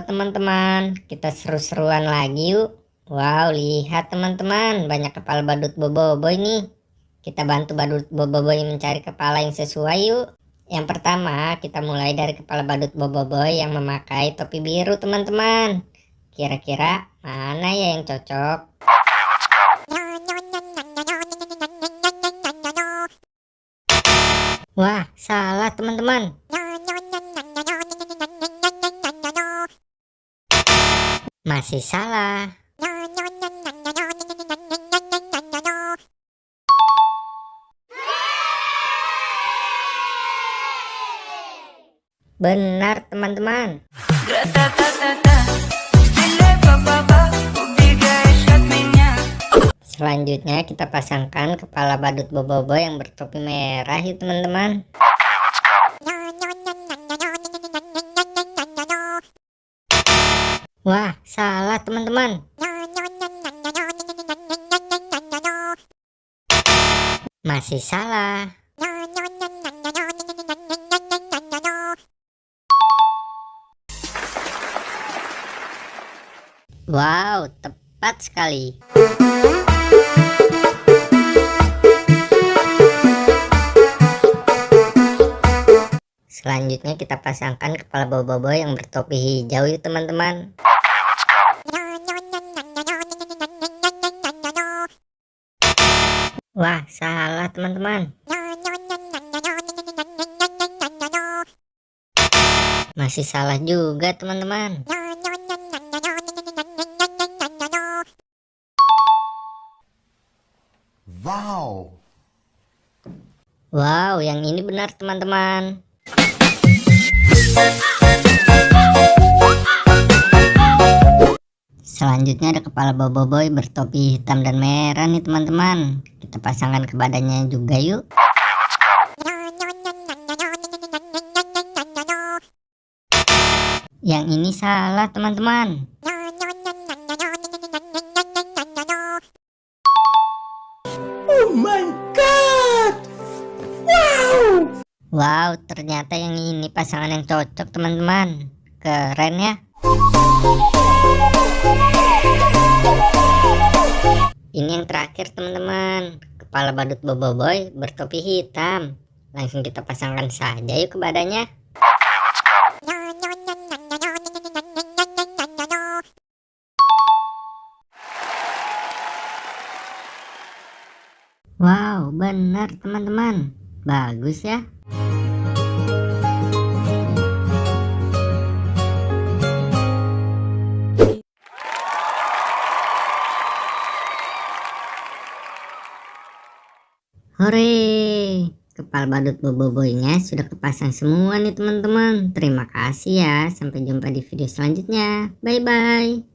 teman-teman, kita seru-seruan lagi yuk. Wow, lihat teman-teman, banyak kepala badut boboiboy nih. Kita bantu badut boboiboy mencari kepala yang sesuai yuk. Yang pertama, kita mulai dari kepala badut boboiboy yang memakai topi biru teman-teman. Kira-kira mana ya yang cocok? Wah, salah teman-teman. Masih salah. Benar teman-teman. Selanjutnya kita pasangkan kepala badut boboiboy yang bertopi merah yuk teman-teman. Wah, salah teman-teman. Masih salah. Wow, tepat sekali. Selanjutnya kita pasangkan kepala boboiboy yang bertopi hijau yuk teman-teman. Wah, salah teman-teman. Masih salah juga teman-teman. Wow. Wow, yang ini benar teman-teman. Selanjutnya ada kepala boboiboy bertopi hitam dan merah nih teman-teman. Kita pasangkan ke badannya juga yuk. Yang ini salah teman-teman. Oh my god. Wow. Wow, ternyata yang ini pasangan yang cocok teman-teman. Keren ya. Ini yang terakhir teman-teman. Kepala badut boboiboy bertopi hitam. Langsung kita pasangkan saja yuk ke badannya. Wow, benar teman-teman. Bagus ya. Hore, kepala badut boboiboynya sudah kepasang semua nih teman-teman. Terima kasih ya. Sampai jumpa di video selanjutnya. Bye bye.